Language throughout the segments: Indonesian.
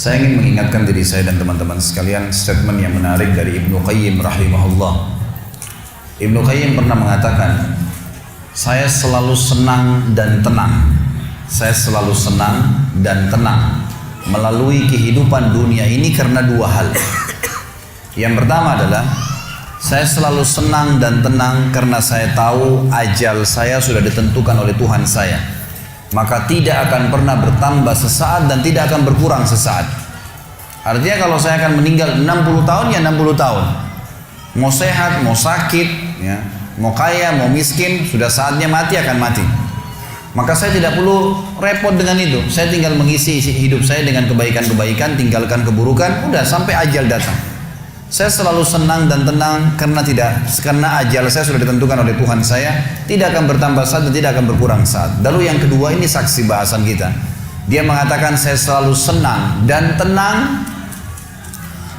Saya ingin mengingatkan diri saya dan teman-teman sekalian statement yang menarik dari Ibnu Qayyim rahimahullah. Ibnu Qayyim pernah mengatakan, saya selalu senang dan tenang. Saya selalu senang dan tenang melalui kehidupan dunia ini karena dua hal. Yang pertama adalah saya selalu senang dan tenang karena saya tahu ajal saya sudah ditentukan oleh Tuhan saya. Maka tidak akan pernah bertambah sesaat dan tidak akan berkurang sesaat. Artinya kalau saya akan meninggal 60 tahun ya 60 tahun. Mau sehat, mau sakit, ya, mau kaya, mau miskin, sudah saatnya mati akan mati. Maka saya tidak perlu repot dengan itu. Saya tinggal mengisi hidup saya dengan kebaikan-kebaikan, tinggalkan keburukan, udah sampai ajal datang. Saya selalu senang dan tenang karena ajal saya sudah ditentukan oleh Tuhan saya, tidak akan bertambah saat dan tidak akan berkurang saat. Lalu yang kedua, ini saksi bahasan kita. Dia mengatakan saya selalu senang dan tenang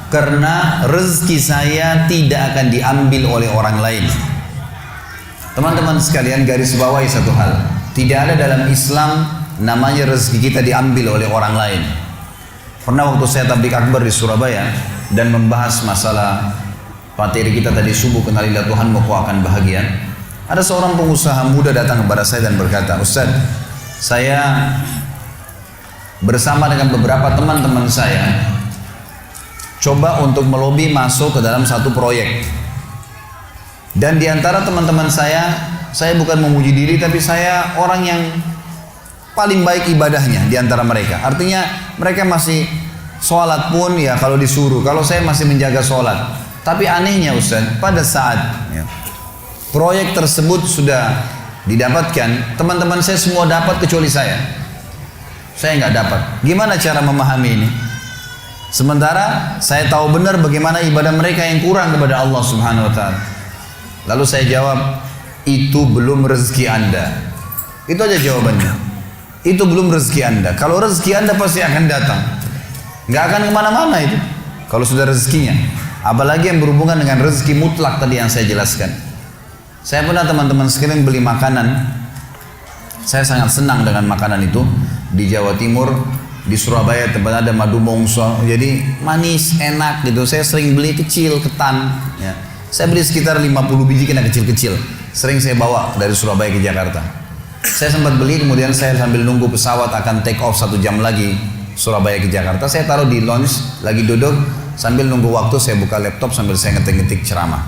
karena rezeki saya tidak akan diambil oleh orang lain. Teman-teman sekalian, garis bawahi satu hal. Tidak ada dalam Islam namanya rezeki kita diambil oleh orang lain. Pernah waktu saya tabligh akbar di Surabaya dan membahas masalah materi kita tadi subuh, kenalilah Tuhanmu kau akan bahagia. Ada seorang pengusaha muda datang kepada saya dan berkata, Ustaz, saya bersama dengan beberapa teman-teman saya coba untuk melobi masuk ke dalam satu proyek. Dan di antara teman-teman saya bukan memuji diri, tapi saya orang yang paling baik ibadahnya di antara mereka. Artinya mereka masih sholat pun ya kalau disuruh. Kalau saya masih menjaga sholat. Tapi anehnya Ustaz, pada saat proyek tersebut sudah didapatkan, teman-teman saya semua dapat kecuali saya. Saya nggak dapat. Gimana cara memahami ini? Sementara saya tahu benar bagaimana ibadah mereka yang kurang kepada Allah Subhanahu Wa Taala. Lalu saya jawab, itu belum rezeki Anda. Itu aja jawabannya. Itu belum rezeki Anda. Kalau rezeki Anda pasti akan datang. Nggak akan kemana-mana itu. Kalau sudah rezekinya. Apalagi yang berhubungan dengan rezeki mutlak tadi yang saya jelaskan. Saya pernah teman-teman sekalian beli makanan. Saya sangat senang dengan makanan itu. Di Jawa Timur, di Surabaya tempat ada madu mongso. Jadi manis, enak gitu. Saya sering beli kecil, ketan. Ya. Saya beli sekitar 50 biji kena kecil-kecil. Sering saya bawa dari Surabaya ke Jakarta. Saya sempat beli, kemudian saya sambil nunggu pesawat akan take off 1 jam lagi Surabaya ke Jakarta, saya taruh di lounge, lagi duduk sambil nunggu waktu, saya buka laptop sambil saya ngetik-ngetik ceramah.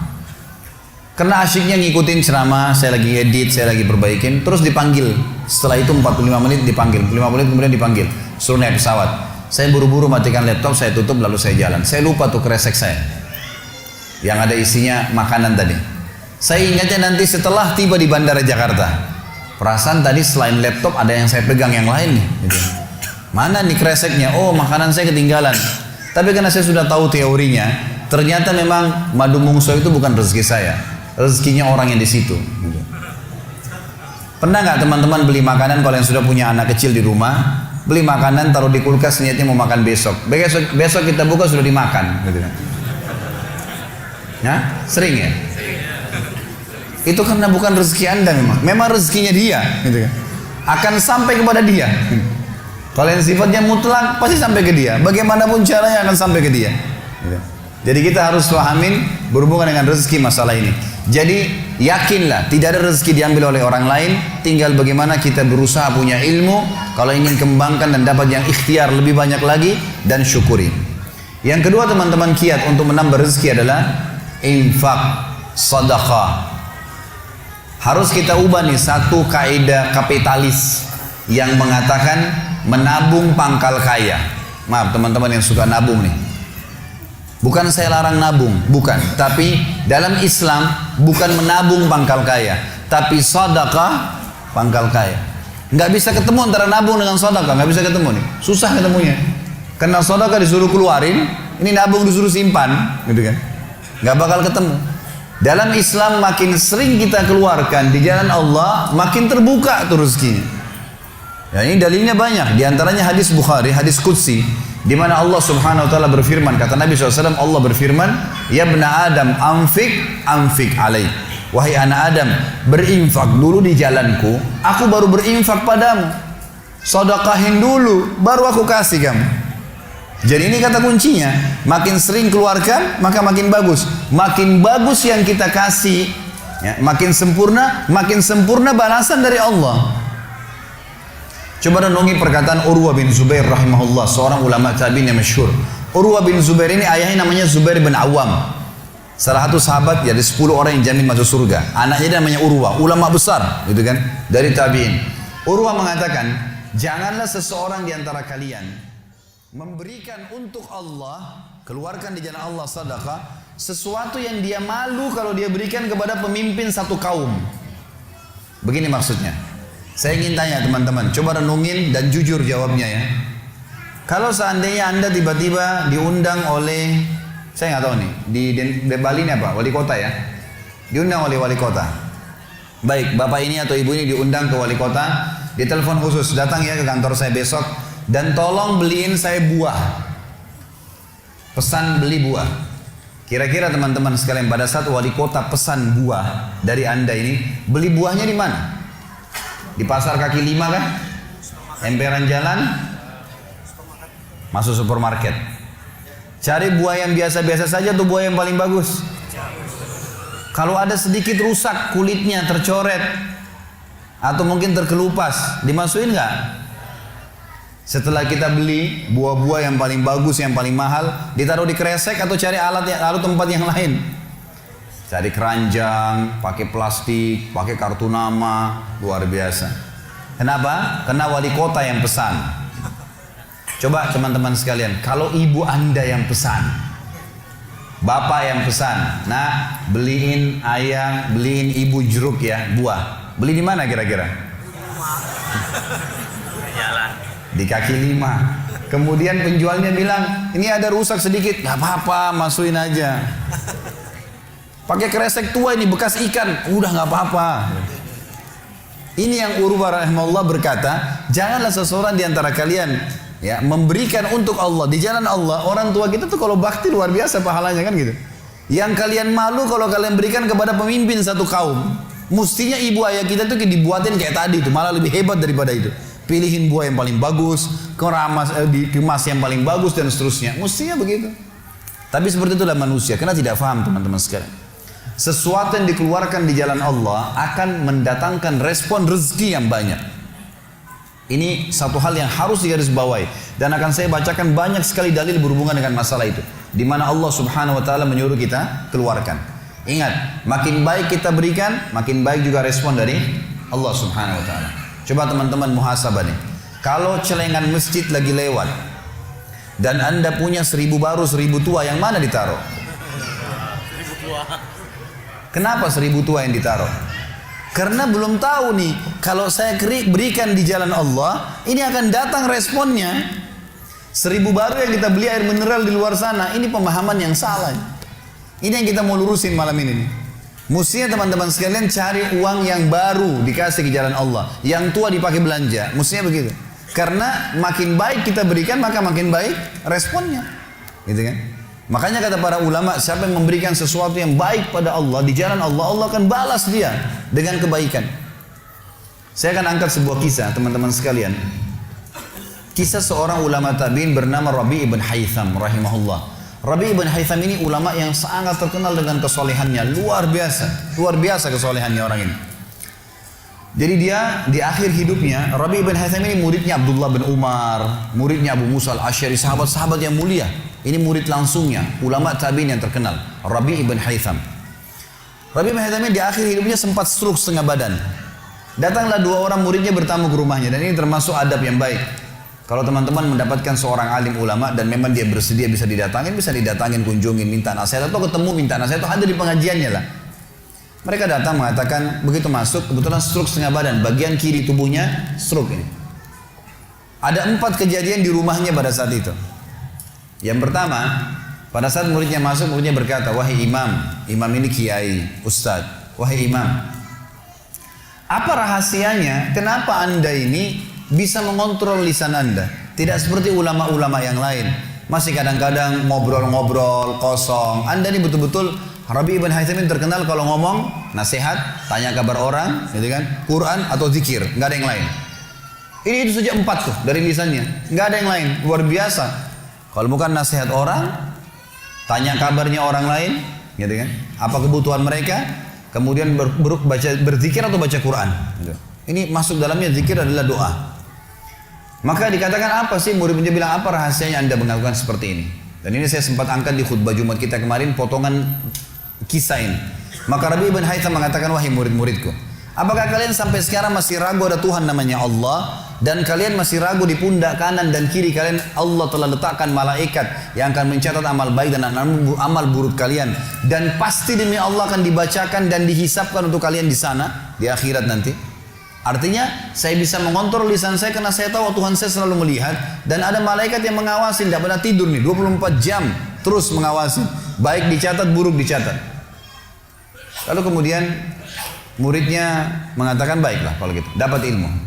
Karena asyiknya ngikutin ceramah, saya lagi edit, saya lagi perbaikin, terus dipanggil. Setelah itu 45 menit dipanggil, 45 menit kemudian dipanggil, suruh naik pesawat. Saya buru-buru matikan laptop, saya tutup lalu saya jalan. Saya lupa tuh kresek saya yang ada isinya makanan tadi. Saya ingatnya nanti setelah tiba di Bandara Jakarta. Perasaan tadi selain laptop ada yang saya pegang yang lain nih. Gitu. Mana nih kreseknya? Oh, makanan saya ketinggalan. Tapi karena saya sudah tahu teorinya, ternyata memang madu mungso itu bukan rezeki saya. Rezekinya orang yang di situ. Gitu. Pernah nggak teman-teman beli makanan kalau yang sudah punya anak kecil di rumah, beli makanan taruh di kulkas niatnya mau makan besok. Besok kita buka sudah dimakan. Gitu kan? Ya? Sering ya? Itu karena bukan rezeki Anda memang rezekinya dia gitu kan. Akan sampai kepada dia. Kalau yang sifatnya mutlak pasti sampai ke dia, bagaimanapun caranya akan sampai ke dia gitu. Jadi kita harus pahamin berhubungan dengan rezeki masalah ini. Jadi yakinlah tidak ada rezeki diambil oleh orang lain, tinggal bagaimana kita berusaha punya ilmu kalau ingin kembangkan dan dapat yang ikhtiar lebih banyak lagi dan syukuri. Yang kedua teman-teman, kiat untuk menambah rezeki adalah infak, sedekah. Harus kita ubah nih satu kaidah kapitalis yang mengatakan menabung pangkal kaya. Maaf teman-teman yang suka nabung nih. Bukan saya larang nabung, bukan. Tapi dalam Islam bukan menabung pangkal kaya, tapi sedekah pangkal kaya. Nggak bisa ketemu antara nabung dengan sedekah, nggak bisa ketemu nih. Susah ketemunya. Karena sedekah disuruh keluarin, ini nabung disuruh simpan, gitu kan? Nggak bakal ketemu. Dalam Islam makin sering kita keluarkan di jalan Allah, makin terbuka tuh rezekinya. Ya, ini dalilnya banyak. Di antaranya hadis Bukhari, hadis Qudsi, di mana Allah Subhanahu wa taala berfirman, kata Nabi SAW, Allah berfirman, "Ya bna Adam, anfik alaik." Wahai anak Adam, berinfak dulu di jalanku, aku baru berinfak padamu. Sedekahin dulu, baru aku kasih kamu. Jadi ini kata kuncinya, makin sering keluarkan maka makin bagus. Makin bagus yang kita kasih, ya, makin sempurna balasan dari Allah. Coba renungi perkataan Urwah bin Zubair rahimahullah, seorang ulama tabi'in yang masyhur. Urwah bin Zubair ini ayahnya namanya Zubair bin Awam, salah satu sahabat dari 10 orang yang jamin masuk surga. Anaknya namanya Urwah, ulama besar, gitu kan, dari tabi'in. Urwah mengatakan, janganlah seseorang di antara kalian memberikan untuk Allah, keluarkan di jalan Allah sedekah, sesuatu yang dia malu kalau dia berikan kepada pemimpin satu kaum. Begini maksudnya. Saya ingin tanya teman-teman, coba renungin dan jujur jawabnya ya. Kalau seandainya Anda tiba-tiba diundang oleh, saya nggak tahu nih, di Bali ini apa? Wali kota ya? Diundang oleh wali kota. Baik, bapak ini atau ibu ini diundang ke wali kota, ditelepon khusus, datang ya ke kantor saya besok, dan tolong beliin saya buah. Pesan beli buah. Kira-kira teman-teman sekalian, pada saat wali kota pesan buah dari Anda ini, beli buahnya di mana? Di pasar kaki 5 kan? Emperan jalan? Masuk supermarket. Cari buah yang biasa-biasa saja atau buah yang paling bagus? Kalau ada sedikit rusak kulitnya, tercoret, atau mungkin terkelupas, dimasukin nggak? Setelah kita beli buah-buah yang paling bagus, yang paling mahal, ditaruh di kresek atau cari alat tempat yang lain? Cari keranjang, pakai plastik, pakai kartu nama, luar biasa. Kenapa? Karena wali kota yang pesan. Coba teman-teman sekalian, kalau ibu Anda yang pesan, bapak yang pesan, nah beliin ayah, beliin ibu jeruk ya, buah. Beli di mana kira-kira? Di kaki 5. Kemudian penjualnya bilang, ini ada rusak sedikit, gak apa-apa, masukin aja. Pakai kresek tua ini bekas ikan, udah nggak apa-apa. Ini yang Urwah rahimahullah berkata, janganlah seseorang di antara kalian ya memberikan untuk Allah di jalan Allah. Orang tua kita tuh kalau bakti luar biasa pahalanya kan gitu. Yang kalian malu kalau kalian berikan kepada pemimpin satu kaum. Mestinya ibu ayah kita tuh dibuatin kayak tadi itu, malah lebih hebat daripada itu. Pilihin buah yang paling bagus, dikemas yang paling bagus dan seterusnya. Mestinya begitu. Tapi seperti itulah manusia, karena tidak paham teman-teman sekalian. Sesuatu yang dikeluarkan di jalan Allah akan mendatangkan respon rezeki yang banyak. Ini satu hal yang harus digarisbawahi, dan akan saya bacakan banyak sekali dalil berhubungan dengan masalah itu, di mana Allah Subhanahu wa taala menyuruh kita keluarkan. Ingat, makin baik kita berikan, makin baik juga respon dari Allah Subhanahu wa taala. Coba teman-teman muhasabah nih. Kalau celengan masjid lagi lewat dan Anda punya 1000 baru 1000 tua, yang mana ditaruh? 1000 tua. Kenapa 1000 tua yang ditaruh? Karena belum tahu nih, kalau saya berikan di jalan Allah, ini akan datang responnya. 1000 baru yang kita beli air mineral di luar sana, ini pemahaman yang salah. Ini yang kita mau lurusin malam ini nih. Mestinya teman-teman sekalian cari uang yang baru dikasih ke jalan Allah, yang tua dipakai belanja. Mestinya begitu. Karena makin baik kita berikan, maka makin baik responnya. Gitu kan? Makanya kata para ulama, siapa yang memberikan sesuatu yang baik pada Allah di jalan Allah, Allah akan balas dia dengan kebaikan. Saya akan angkat sebuah kisah teman-teman sekalian. Kisah seorang ulama tabi'in bernama Rabi' ibn Haytham rahimahullah. Rabi' ibn Haytham ini ulama yang sangat terkenal dengan kesolehannya, luar biasa kesolehannya orang ini. Jadi dia di akhir hidupnya, Rabi' ibn Haytham ini muridnya Abdullah bin Umar, muridnya Abu Musa al-Asy'ari, sahabat-sahabat yang mulia. Ini murid langsungnya, ulama tabi'in yang terkenal, Rabi' ibn Haytham. Rabi' ibn Haytham ini di akhir hidupnya sempat stroke setengah badan. Datanglah 2 orang muridnya bertamu ke rumahnya, dan ini termasuk adab yang baik. Kalau teman-teman mendapatkan seorang alim ulama dan memang dia bersedia bisa didatangin, kunjungin, minta nasihat, atau ketemu minta nasihat, atau ada di pengajiannya lah. Mereka datang mengatakan, begitu masuk, kebetulan stroke setengah badan, bagian kiri tubuhnya stroke ini. Ada 4 kejadian di rumahnya pada saat itu. Yang pertama, pada saat muridnya masuk, muridnya berkata, wahai imam ini kiai, ustadz, wahai imam, apa rahasianya, kenapa anda ini bisa mengontrol lisan anda? Tidak seperti ulama-ulama yang lain, masih kadang-kadang ngobrol-ngobrol kosong. Anda ini betul-betul, Rabi' ibn Haytham terkenal kalau ngomong, nasihat, tanya kabar orang, gitu kan, Quran atau zikir, nggak ada yang lain. Ini itu saja 4 tuh dari lisannya, nggak ada yang lain, luar biasa. Kalau bukan nasihat orang, tanya kabarnya orang lain, gitu kan? Apa kebutuhan mereka? Kemudian berzikir atau baca Quran. Gitu. Ini masuk dalamnya zikir adalah doa. Maka dikatakan apa sih, murid-muridnya bilang apa rahasianya Anda melakukan seperti ini? Dan ini saya sempat angkat di khutbah Jumat kita kemarin potongan kisah ini. Maka Rabi ibn Haytham mengatakan, wahai murid-muridku, apakah kalian sampai sekarang masih ragu ada Tuhan namanya Allah? Dan kalian masih ragu di pundak kanan dan kiri kalian Allah telah letakkan malaikat yang akan mencatat amal baik dan amal buruk kalian. Dan pasti demi Allah akan dibacakan dan dihisapkan untuk kalian di sana, di akhirat nanti. Artinya saya bisa mengontrol lisan saya karena saya tahu Tuhan saya selalu melihat. Dan ada malaikat yang mengawasi, tidak pernah tidur nih, 24 jam terus mengawasi. Baik dicatat, buruk dicatat. Lalu kemudian muridnya mengatakan, baiklah kalau gitu, dapat ilmu.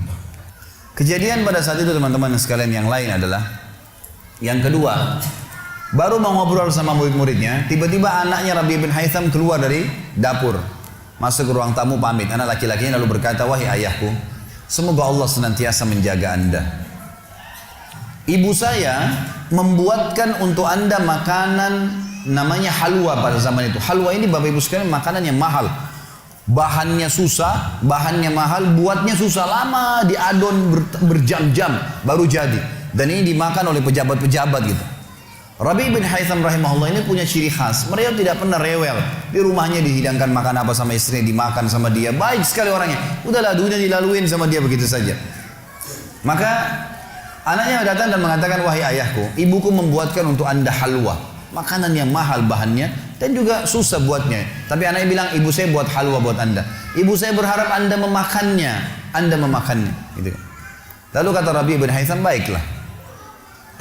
Kejadian pada saat itu teman-teman sekalian yang lain adalah, yang kedua, baru mau ngobrol sama murid-muridnya, tiba-tiba anaknya Rabi bin Haytham keluar dari dapur, masuk ke ruang tamu pamit. Anak laki-lakinya lalu berkata, wahai ayahku, semoga Allah senantiasa menjaga Anda. Ibu saya membuatkan untuk Anda makanan namanya halwa pada zaman itu. Halwa ini Bapak Ibu sekalian makanan yang mahal. Bahannya susah, bahannya mahal, buatnya susah, lama diadon berjam-jam baru jadi. Dan ini dimakan oleh pejabat-pejabat gitu. Rabi bin Haytham rahimahullah ini punya ciri khas. Mereka tidak pernah rewel. Di rumahnya dihidangkan makan apa sama istrinya, dimakan sama dia. Baik sekali orangnya. Udahlah, dunia dilaluin sama dia begitu saja. Maka anaknya datang dan mengatakan, wahai ayahku, ibuku membuatkan untuk Anda halwa. Makanan yang mahal bahannya dan juga susah buatnya. Tapi anaknya bilang, ibu saya buat halwa buat Anda. Ibu saya berharap Anda memakannya. Anda memakannya. Gitu. Lalu kata Rabi bin Haytham, baiklah,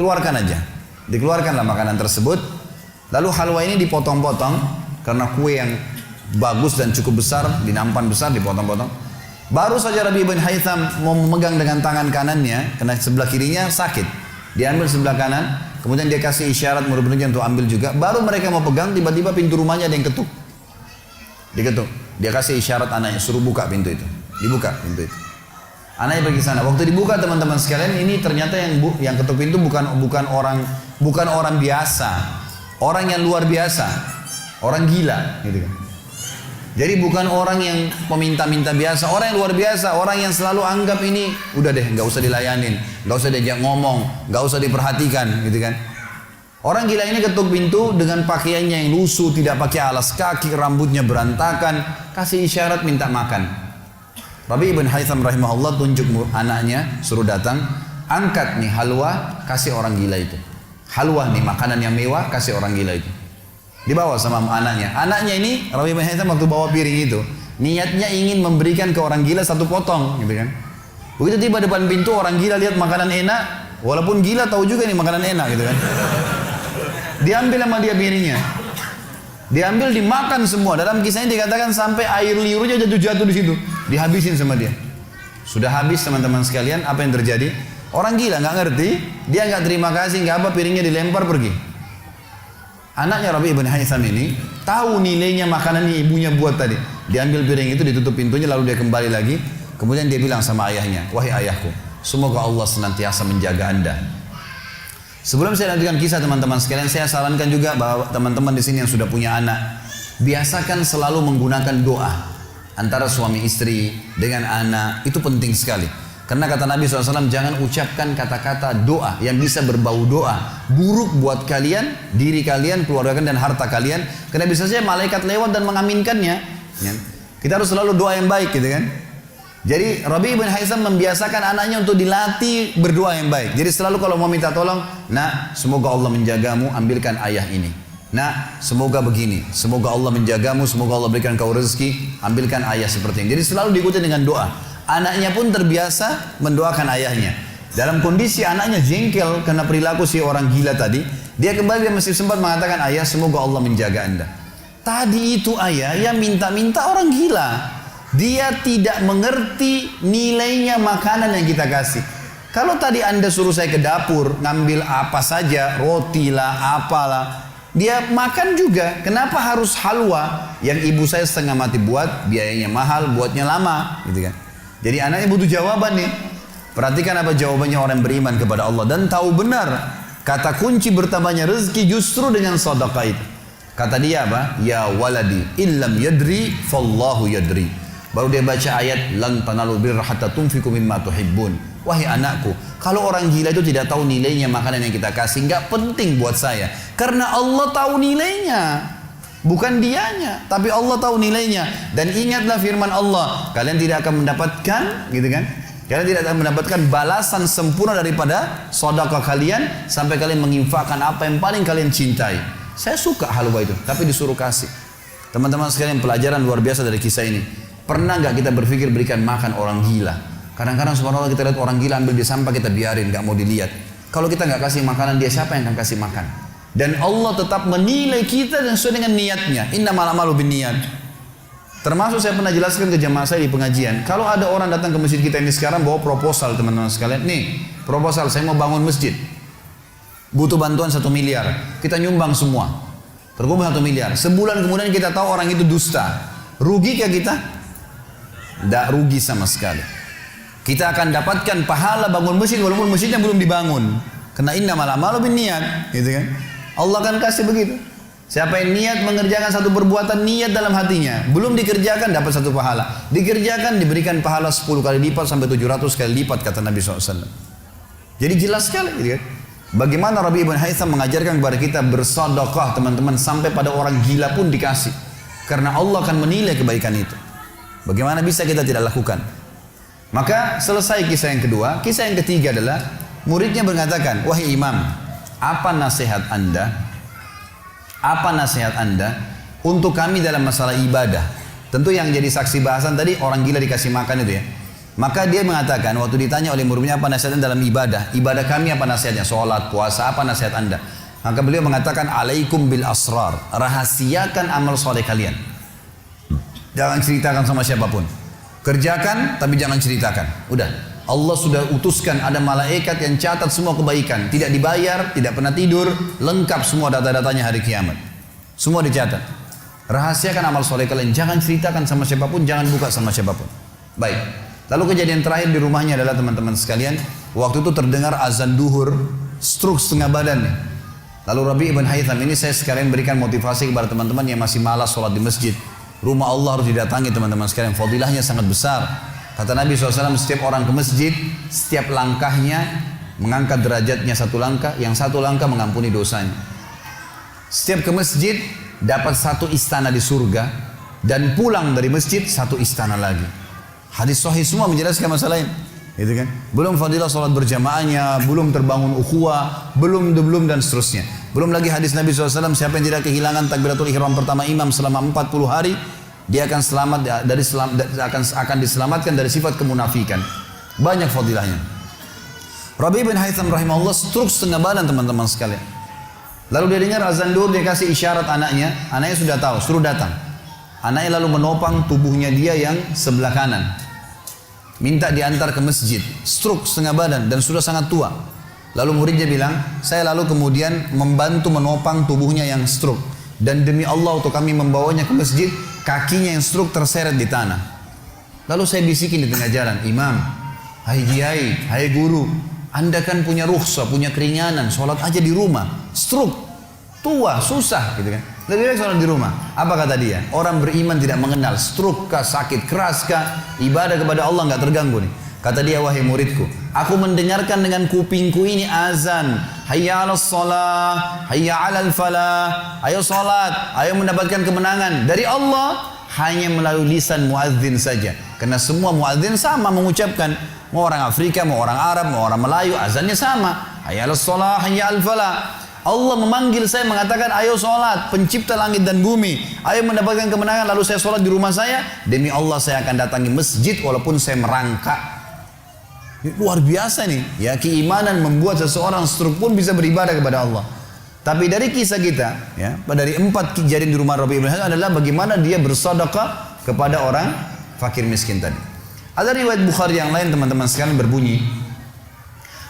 keluarkan aja. Dikeluarkanlah makanan tersebut. Lalu halwa ini dipotong-potong karena kue yang bagus dan cukup besar, di nampan besar dipotong-potong. Baru saja Rabi bin Haytham mau memegang dengan tangan kanannya, karena sebelah kirinya sakit. Diambil sebelah kanan. Kemudian dia kasih isyarat murid-muridnya untuk ambil juga. Baru mereka mau pegang, tiba-tiba pintu rumahnya ada yang ketuk. Diketuk. Dia kasih isyarat anaknya, suruh buka pintu itu. Dibuka pintu itu. Anaknya pergi sana. Waktu dibuka teman-teman sekalian, ini ternyata yang ketuk pintu bukan orang biasa. Orang yang luar biasa. Orang gila, gitu kan. Jadi bukan orang yang peminta-minta biasa, orang yang luar biasa, orang yang selalu anggap ini udah deh, nggak usah dilayanin, nggak usah diajak ngomong, nggak usah diperhatikan, gitu kan? Orang gila ini ketuk pintu dengan pakaiannya yang lusuh, tidak pakai alas kaki, rambutnya berantakan, kasih isyarat minta makan. Rabi ibn Haytham rahimahullah tunjuk anaknya, suruh datang, angkat nih halwa, kasih orang gila itu. Halwa nih makanan yang mewah, kasih orang gila itu. Dibawa sama anaknya. Anaknya ini Rabi bin Haytham waktu bawa piring itu, niatnya ingin memberikan ke orang gila satu potong, gitu kan. Begitu tiba depan pintu, orang gila lihat makanan enak, walaupun gila tahu juga nih makanan enak, gitu kan. Diambil sama dia piringnya. Diambil, dimakan semua. Dalam kisahnya dikatakan sampai air liurnya jatuh di situ, dihabisin sama dia. Sudah habis teman-teman sekalian, apa yang terjadi? Orang gila nggak ngerti, dia nggak terima kasih, nggak apa, piringnya dilempar pergi. Anaknya Rabi ibn Haytham ini tahu nilainya makanan yang ibunya buat tadi. Diambil piring itu, ditutup pintunya, lalu dia kembali lagi. Kemudian dia bilang sama ayahnya, wahai ayahku, semoga Allah senantiasa menjaga Anda. Sebelum saya lanjutkan kisah teman-teman sekalian, saya sarankan juga bahwa teman-teman di sini yang sudah punya anak, biasakan selalu menggunakan doa antara suami istri dengan anak. Itu penting sekali. Karena kata Nabi SAW, jangan ucapkan kata-kata doa yang bisa berbau doa buruk buat kalian, diri kalian, keluarga kalian, dan harta kalian. Karena bisa saja malaikat lewat dan mengaminkannya. Kita harus selalu doa yang baik, gitu kan. Jadi Rabi bin Haytham membiasakan anaknya untuk dilatih berdoa yang baik. Jadi selalu kalau mau minta tolong, nak, semoga Allah menjagamu, ambilkan ayah ini. Nak, semoga begini, semoga Allah menjagamu, semoga Allah berikan kau rezeki, ambilkan ayah seperti ini. Jadi selalu diikuti dengan doa. Anaknya pun terbiasa mendoakan ayahnya. Dalam kondisi anaknya jengkel karena perilaku si orang gila tadi, dia kembali, dia masih sempat mengatakan, ayah semoga Allah menjaga Anda. Tadi itu ayah yang minta-minta orang gila. Dia tidak mengerti nilainya makanan yang kita kasih. Kalau tadi Anda suruh saya ke dapur, ngambil apa saja, roti lah, apalah, dia makan juga. Kenapa harus halwa yang ibu saya setengah mati buat, biayanya mahal, buatnya lama, gitu kan. Jadi anaknya butuh jawaban nih. Perhatikan apa jawabannya orang beriman kepada Allah dan tahu benar Kata kunci bertambahnya rezeki justru dengan sedekah itu. Kata dia apa? Ya waladi, illam yadri, fallahu yadri. Baru dia baca ayat, lan tanalu birra hatta tunfiqu mimma tuhibbun. Wahai anakku, kalau orang gila itu tidak tahu nilainya makanan yang kita kasih, nggak penting buat saya. Karena Allah tahu nilainya. Bukan dianya, tapi Allah tahu nilainya. Dan ingatlah firman Allah, kalian tidak akan mendapatkan, gitu kan? Kalian tidak akan mendapatkan balasan sempurna daripada sedekah kalian sampai kalian menginfakkan apa yang paling kalian cintai. Saya suka halwa itu, tapi disuruh kasih. Teman-teman sekalian, pelajaran luar biasa dari kisah ini. Pernah nggak kita berpikir berikan makan orang gila? Kadang-kadang subhanallah kita lihat orang gila ambil di sampah, kita biarin, nggak mau dilihat. Kalau kita nggak kasih makanan dia, siapa yang akan kasih makan? Dan Allah tetap menilai kita dan sesuai dengan niatnya. Innamal a'malu binniyat. Termasuk saya pernah jelaskan ke jamaah saya di pengajian, kalau ada orang datang ke masjid kita ini sekarang bawa proposal, teman-teman sekalian, nih proposal, saya mau bangun masjid, butuh bantuan 1 miliar, kita nyumbang semua, terkumpul 1 miliar, sebulan kemudian kita tahu orang itu dusta, rugi kah kita? Tidak rugi sama sekali. Kita akan dapatkan pahala bangun masjid walaupun masjidnya belum dibangun, karena innamal a'malu binniyat, gitu kan? Allah akan kasih begitu. Siapa yang niat mengerjakan satu perbuatan, niat dalam hatinya, belum dikerjakan dapat 1 pahala, dikerjakan diberikan pahala 10 kali lipat sampai 700 kali lipat, kata Nabi SAW. Jadi jelas sekali, gitu kan? Bagaimana Rabi ibn Haytham mengajarkan kepada kita bersedekah, teman-teman, sampai pada orang gila pun dikasih, karena Allah akan menilai kebaikan itu. Bagaimana bisa kita tidak lakukan? Maka selesai kisah yang kedua. Kisah yang ketiga adalah muridnya mengatakan, wahai imam, apa nasihat anda? Apa nasihat anda untuk kami dalam masalah ibadah? Tentu yang jadi saksi bahasan tadi orang gila dikasih makan itu ya. Maka dia mengatakan waktu ditanya oleh muridnya apa nasihatnya dalam ibadah, ibadah kami apa nasihatnya, sholat, puasa, apa nasihat anda? Maka beliau mengatakan, alaikum bil asrar, rahasiakan amal soleh kalian, jangan ceritakan sama siapapun, kerjakan tapi jangan ceritakan. Udah, Allah sudah utuskan ada malaikat yang catat semua kebaikan, tidak dibayar, tidak pernah tidur, lengkap semua data-datanya hari kiamat, semua dicatat. Rahasiakan amal soleh kalian, jangan ceritakan sama siapapun, jangan buka sama siapapun. Baik, lalu kejadian terakhir di rumahnya adalah teman-teman sekalian, waktu itu terdengar azan duhur, stroke setengah badan nih. Lalu Rabi ibn Haytham ini saya sekalian berikan motivasi kepada teman-teman yang masih malas sholat di masjid. Rumah Allah harus didatangi teman-teman sekalian, fadilahnya sangat besar. Kata Nabi SAW, setiap orang ke masjid, setiap langkahnya mengangkat derajatnya 1 langkah, yang 1 langkah mengampuni dosanya. Setiap ke masjid dapat 1 istana di surga, dan pulang dari masjid 1 istana lagi. Hadis sahih semua menjelaskan masalah ini, gitu kan? Belum fadilah sholat berjamaahnya, belum terbangun ukhuwah, belum dan seterusnya. Belum lagi hadis Nabi SAW, siapa yang tidak kehilangan takbiratul ihram pertama imam selama 40 hari, dia akan selamat dari akan diselamatkan dari sifat kemunafikan. Banyak fadilahnya. Rabi bin Haytham rahimahullah stroke setengah badan teman-teman sekalian. Lalu dia dengar azan duhur, dia kasih isyarat anaknya sudah tahu, suruh datang. Anaknya lalu menopang tubuhnya dia yang sebelah kanan, minta diantar ke masjid. Stroke setengah badan dan sudah sangat tua. Lalu muridnya bilang, saya lalu kemudian membantu menopang tubuhnya yang stroke, dan demi Allah untuk kami membawanya ke masjid, kakinya yang stroke terseret di tanah. Lalu saya bisikin di tengah jalan, imam, hai kiai, hai guru, anda kan punya rukhsah, punya keringanan, sholat aja di rumah. Stroke, tua, susah, gitu kan? Lebih baik sholat di rumah. Apa kata dia? Orang beriman tidak mengenal stroke kah, sakit keras kah, ibadah kepada Allah nggak terganggu nih. Kata dia, wahai muridku, aku mendengarkan dengan kupingku ini azan, hayya 'alas shalah, hayya 'alal falah, ayo salat, ayo mendapatkan kemenangan dari Allah, hanya melalui lisan muadzin saja. Karena semua muadzin sama mengucapkan, mau orang Afrika, mau orang Arab, mau orang Melayu, azannya sama, hayya 'alas shalah, hayya 'alal falah. Allah memanggil saya mengatakan, ayo sholat, pencipta langit dan bumi, ayo mendapatkan kemenangan. Lalu saya sholat di rumah saya, demi Allah saya akan datangi masjid walaupun saya merangkak. Luar biasa nih, ya, keimanan membuat seseorang stroke pun bisa beribadah kepada Allah. Tapi dari kisah kita, ya, dari 4 kejadian di rumah Rabi ibn Haytham adalah bagaimana dia bersedekah kepada orang fakir miskin tadi. Ada riwayat Bukhari yang lain teman-teman sekalian berbunyi,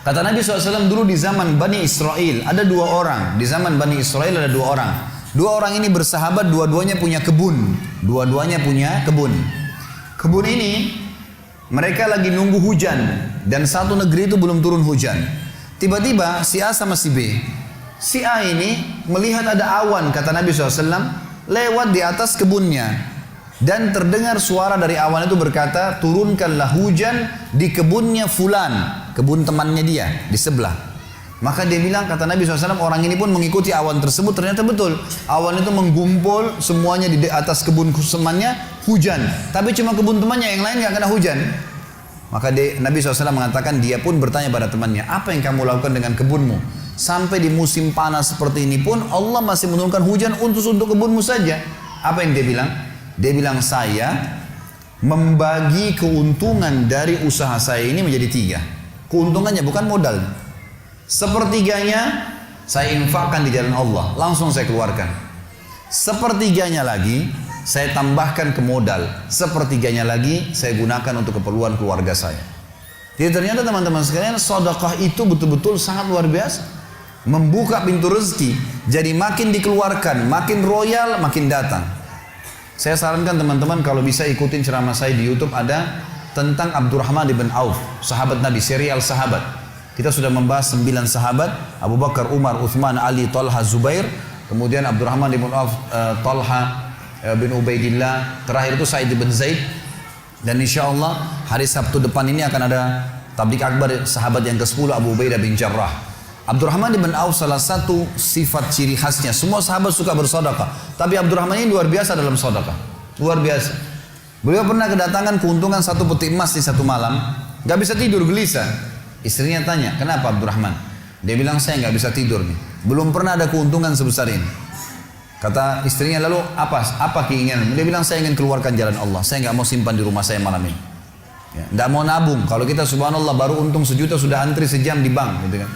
kata Nabi SAW, dulu di zaman Bani Israel ada 2 orang. Di zaman Bani Israel ada 2 orang. 2 orang ini bersahabat, dua-duanya punya kebun. Dua-duanya punya kebun. Kebun ini mereka lagi nunggu hujan, dan satu negeri itu belum turun hujan. Tiba-tiba si A sama si B. Si A ini melihat ada awan, kata Nabi SAW, lewat di atas kebunnya. Dan terdengar suara dari awan itu berkata, turunkanlah hujan di kebunnya fulan, kebun temannya dia di sebelah. Maka dia bilang, kata Nabi SAW, orang ini pun mengikuti awan tersebut. Ternyata betul, awan itu menggumpul semuanya di atas kebun temannya, hujan. Tapi cuma kebun temannya, yang lain gak kena hujan. Maka Nabi SAW mengatakan, dia pun bertanya pada temannya, apa yang kamu lakukan dengan kebunmu? Sampai di musim panas seperti ini pun Allah masih menurunkan hujan untuk kebunmu saja. Apa yang dia bilang? Dia bilang, saya membagi keuntungan dari usaha saya ini menjadi 3. Keuntungannya bukan modal. Sepertiganya saya infakkan di jalan Allah, langsung saya keluarkan. Sepertiganya lagi saya tambahkan ke modal. Sepertiganya lagi saya gunakan untuk keperluan keluarga saya. Jadi ternyata teman-teman sekalian, sedekah itu betul-betul sangat luar biasa. Membuka pintu rezeki. Jadi makin dikeluarkan, makin royal, makin datang. Saya sarankan teman-teman kalau bisa ikutin ceramah saya di YouTube, ada tentang Abdurrahman bin Auf, sahabat Nabi, serial sahabat. Kita sudah membahas 9 sahabat, Abu Bakar, Umar, Uthman, Ali, Talha, Zubair, kemudian Abdurrahman bin Auf, Talha bin Ubaidillah, terakhir itu Sa'id bin Zaid. Dan insya Allah hari Sabtu depan ini akan ada tablik akbar sahabat yang ke-10, Abu Ubaidah bin Jarrah. Abdurrahman bin Auf salah satu sifat ciri khasnya, semua sahabat suka bersedekah, tapi Abdurrahman ini luar biasa dalam sedekah, luar biasa. Beliau pernah kedatangan keuntungan 1 peti emas di satu malam, gak bisa tidur, gelisah. Istrinya tanya, kenapa Abdurrahman? Dia bilang, saya gak bisa tidur nih, belum pernah ada keuntungan sebesar ini. Kata istrinya, lalu apa keinginan? Dia bilang, saya ingin keluarkan jalan Allah, saya gak mau simpan di rumah saya malam ini. Ya, gak mau nabung. Kalau kita subhanallah baru untung 1 juta sudah antri sejam di bank, gitu kan.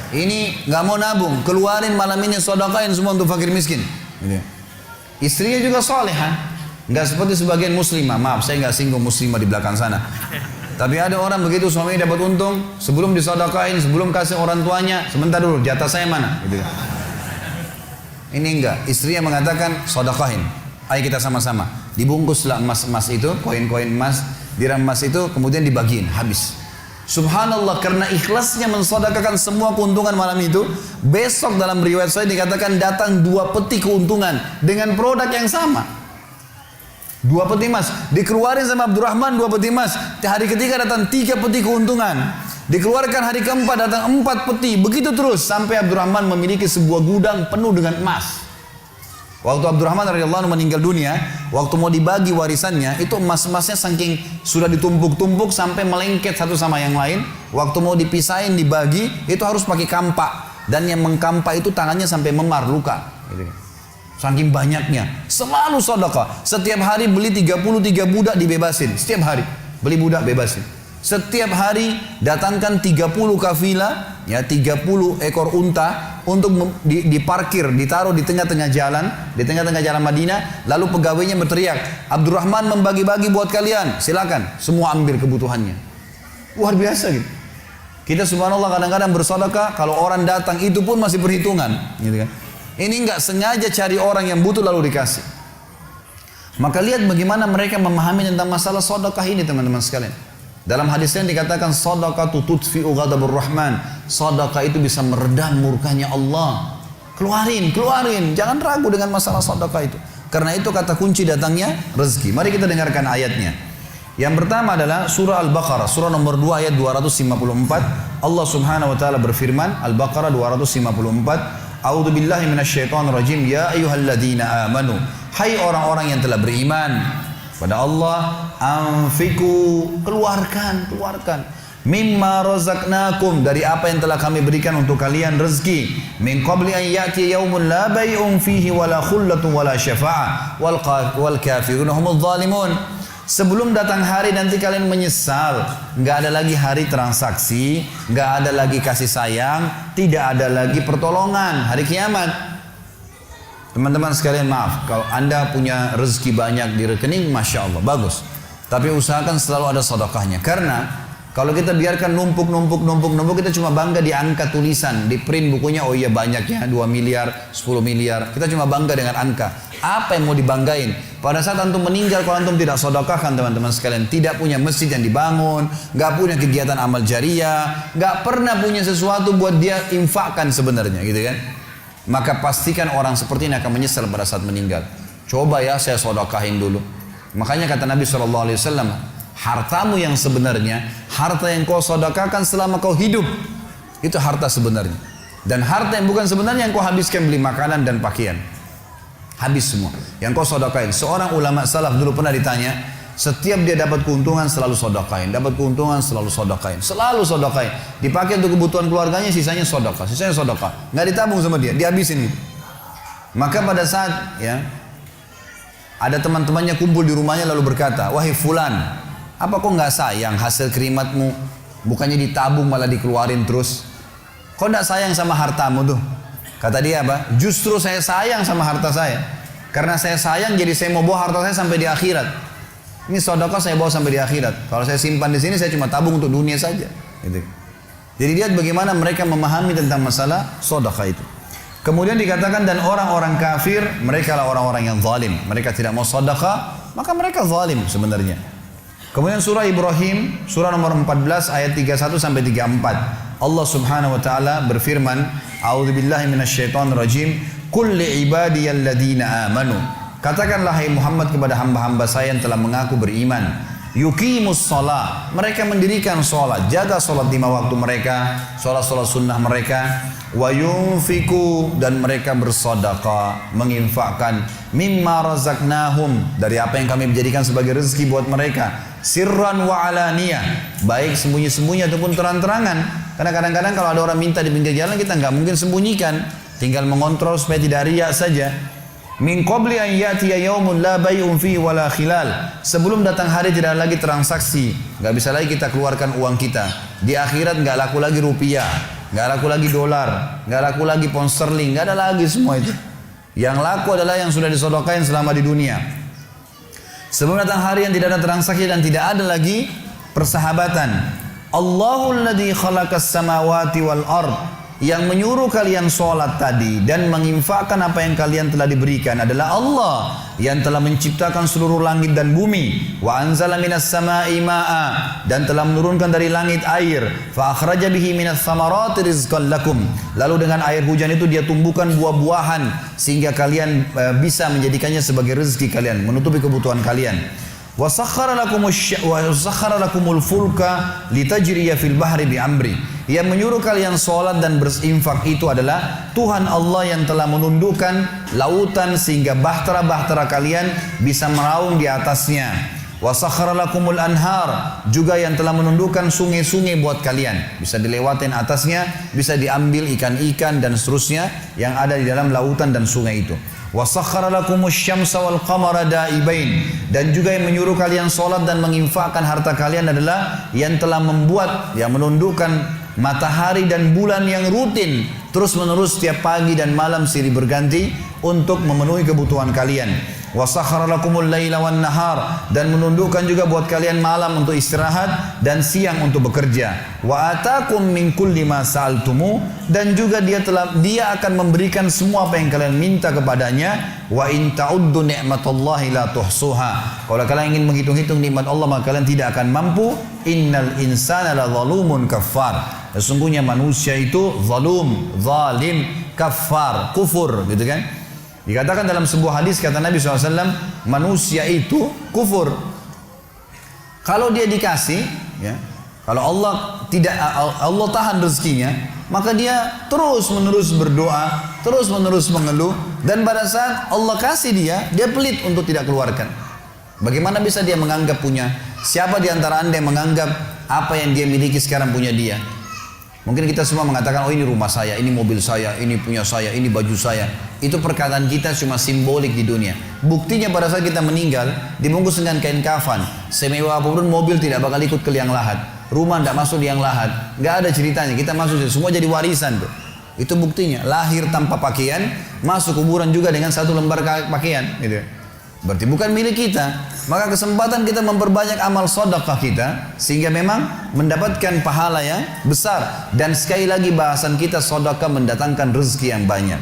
Ini nggak mau nabung, keluarin malam ini, sedekahin semua untuk fakir miskin. Gitu. Istrinya juga solehah, nggak seperti sebagian muslimah. Maaf, saya nggak singgung muslimah di belakang sana. Tapi ada orang begitu, suaminya dapat untung, sebelum disedekahin, sebelum kasih orang tuanya, sebentar dulu, jatah saya mana? Gitu. Ini enggak, istrinya mengatakan sedekahin. Ayo kita sama-sama. Dibungkuslah emas-emas itu, koin-koin emas, dirham emas itu, kemudian dibagiin, habis. Subhanallah, karena ikhlasnya mensedekahkan semua keuntungan malam itu, besok dalam riwayat saya dikatakan datang 2 peti keuntungan dengan produk yang sama. 2 peti emas dikeluarin sama Abdurrahman, 2 peti emas. Hari ketiga datang 3 peti keuntungan. Dikeluarkan hari keempat datang 4 peti. Begitu terus sampai Abdurrahman memiliki sebuah gudang penuh dengan emas. Waktu Abdurrahman radhiyallahu anhu meninggal dunia, waktu mau dibagi warisannya, itu emas-emasnya saking sudah ditumpuk-tumpuk sampai melengket satu sama yang lain. Waktu mau dipisahin, dibagi, itu harus pakai kampak. Dan yang mengkampak itu tangannya sampai memar, luka. Saking banyaknya. Selalu sedekah. Setiap hari beli 33 budak dibebasin. Setiap hari beli budak bebasin. Setiap hari datangkan 30 kafilah, ya 30 ekor unta untuk diparkir, ditaruh di tengah-tengah jalan Madinah. Lalu pegawainya berteriak, Abdurrahman membagi-bagi buat kalian, silakan, semua ambil kebutuhannya. Luar biasa gitu. Kita subhanallah kadang-kadang bersedekah, kalau orang datang itu pun masih perhitungan, gitu kan. Ini enggak sengaja cari orang yang butuh lalu dikasih. Maka lihat bagaimana mereka memahami tentang masalah sedekah ini, teman-teman sekalian. Dalam hadisnya dikatakan sedekah tutfi'u ghadabur rahman. Sedekah itu bisa meredam murkanya Allah. Keluarin, jangan ragu dengan masalah sedekah itu. Karena itu kata kunci datangnya rezeki. Mari kita dengarkan ayatnya. Yang pertama adalah surah Al-Baqarah, surah nomor 2 ayat 254. Allah Subhanahu wa taala berfirman, Al-Baqarah 254, A'udzu billahi minasyaitonir rajim. Ya ayyuhalladzina amanu, hai orang-orang yang telah beriman pada Allah, anfiku, keluarkan mimma razaqnakum, dari apa yang telah kami berikan untuk kalian rezeki, min qabli an ya'ti yaumun la bay'un fihi wala khullatun wala syafa'ah wal kafiruna humudz zalimun. Sebelum datang hari nanti kalian menyesal, enggak ada lagi hari transaksi, enggak ada lagi kasih sayang, tidak ada lagi pertolongan, hari kiamat. Teman-teman sekalian, maaf, kalau anda punya rezeki banyak di rekening, Masya Allah, bagus. Tapi usahakan selalu ada sedekahnya. Karena kalau kita biarkan numpuk, kita cuma bangga di angka tulisan, di print bukunya, oh iya banyaknya, 2 miliar, 10 miliar. Kita cuma bangga dengan angka. Apa yang mau dibanggain? Pada saat antum meninggal, kalau antum tidak sedekahkan teman-teman sekalian, tidak punya masjid yang dibangun, nggak punya kegiatan amal jariah, nggak pernah punya sesuatu buat dia infakkan sebenarnya, gitu kan? Maka pastikan orang seperti ini akan menyesal pada saat meninggal. Coba ya saya sedekahin dulu. Makanya kata Nabi SAW, hartamu yang sebenarnya, harta yang kau sedekahkan selama kau hidup, itu harta sebenarnya. Dan harta yang bukan sebenarnya yang kau habiskan beli makanan dan pakaian. Habis semua. Yang kau sedekahin. Seorang ulama salaf dulu pernah ditanya, setiap dia dapat keuntungan selalu sedekahin, dapat keuntungan selalu sedekahin, selalu sedekahin. Dipakai untuk kebutuhan keluarganya, sisanya sedekah, sisanya sedekah. Nggak ditabung sama dia, dihabisin gitu. Maka pada saat ya ada teman-temannya kumpul di rumahnya lalu berkata, wahai fulan, apa kau nggak sayang hasil kerimatmu? Bukannya ditabung malah dikeluarin terus. Kau nggak sayang sama hartamu tuh? Kata dia apa? Justru saya sayang sama harta saya. Karena saya sayang, jadi saya mau bawa harta saya sampai di akhirat. Ini sedekah saya bawa sampai di akhirat. Kalau saya simpan di sini, saya cuma tabung untuk dunia saja. Gitu. Jadi lihat bagaimana mereka memahami tentang masalah sedekah itu. Kemudian dikatakan, dan orang-orang kafir, mereka lah orang-orang yang zalim. Mereka tidak mau sedekah, maka mereka zalim sebenarnya. Kemudian surah Ibrahim, surah nomor 14 ayat 31 sampai 34. Allah Subhanahu wa taala berfirman, A'udzubillahi minasyaitonirrajim, Qul li'ibadiyalladzina amanu. Katakanlah hai Muhammad kepada hamba-hamba saya yang telah mengaku beriman, yuqimus shalah, mereka mendirikan salat, jaga salat 5 waktu mereka, salat-salat sunnah mereka, wa yunfiku, dan mereka bersedekah, menginfakkan, mimma razaqnahum, dari apa yang kami jadikan sebagai rezeki buat mereka, sirran wa alaniyah, baik sembunyi-sembunyi ataupun terang-terangan. Karena kadang-kadang kalau ada orang minta di pinggir jalan, kita nggak mungkin sembunyikan, tinggal mengontrol supaya tidak riya saja. Min qabli an ya'tiya yaumun la bay'un fihi wala khilal, sebelum datang hari tidak lagi transaksi, nggak bisa lagi kita keluarkan uang kita. Di akhirat nggak laku lagi rupiah, nggak laku lagi dolar, nggak laku lagi pound sterling, nggak ada lagi semua itu. Yang laku adalah yang sudah disedekahkan selama di dunia. Sebelum datang hari yang tidak ada transaksi dan tidak ada lagi persahabatan. Allahul ladzi khalaqas samawati wal ard, yang menyuruh kalian sholat tadi dan menginfakkan apa yang kalian telah diberikan adalah Allah yang telah menciptakan seluruh langit dan bumi. Wa anzala minas samai ma'a, dan telah menurunkan dari langit air. Fa akhraja bihi minas samarati rizqan lakum, lalu dengan air hujan itu dia tumbuhkan buah-buahan sehingga kalian bisa menjadikannya sebagai rezeki kalian, menutupi kebutuhan kalian. Wa sakhkhara lakumul fulka litajriya fil bahri bi amri, yang menyuruh kalian sholat dan berinfak itu adalah Tuhan Allah yang telah menundukkan lautan sehingga bahtera-bahtera kalian bisa meraung di atasnya. Wa sakhkhara lakumul anhar, juga yang telah menundukkan sungai-sungai buat kalian, bisa dilewatin atasnya, bisa diambil ikan-ikan dan seterusnya yang ada di dalam lautan dan sungai itu. Wa sakhkhara lakumus syamsa wal qamara daibain, dan juga yang menyuruh kalian sholat dan menginfakkan harta kalian adalah yang telah membuat, yang menundukkan matahari dan bulan yang rutin terus menerus setiap pagi dan malam silih berganti untuk memenuhi kebutuhan kalian. Wa sakhkhara lakumul laila wan nahar, dan menundukkan juga buat kalian malam untuk istirahat dan siang untuk bekerja. Wa atakum min kulli ma sa'altumu, dan juga dia akan memberikan semua apa yang kalian minta kepadanya. Wa in ta'uddu ni'matallahi la tuhsuha, kalau kalian ingin menghitung-hitung nikmat Allah maka kalian tidak akan mampu. Innal insana la zalumun kafar, sesungguhnya manusia itu zalim, kafar, kufur, gitu kan. Dikatakan dalam sebuah hadis, kata Nabi SAW, manusia itu kufur. Kalau dia dikasih, ya, kalau Allah tahan rezekinya, maka dia terus menerus berdoa, terus menerus mengeluh, dan pada saat Allah kasih dia pelit untuk tidak keluarkan. Bagaimana bisa dia menganggap punya? Siapa di antara anda yang menganggap apa yang dia miliki sekarang punya dia? Mungkin kita semua mengatakan, oh ini rumah saya, ini mobil saya, ini punya saya, ini baju saya. Itu perkataan kita cuma simbolik di dunia. Buktinya pada saat kita meninggal, dibungkus dengan kain kafan. Semewah apapun mobil tidak bakal ikut ke liang lahat. Rumah tidak masuk liang lahat. Nggak ada ceritanya, kita masuk, semua jadi warisan tuh. Itu buktinya, lahir tanpa pakaian, masuk kuburan juga dengan satu lembar pakaian. Gitu. Berarti bukan milik kita. Maka kesempatan kita memperbanyak amal sedekah kita sehingga memang mendapatkan pahala yang besar. Dan sekali lagi bahasan kita, sedekah mendatangkan rezeki yang banyak.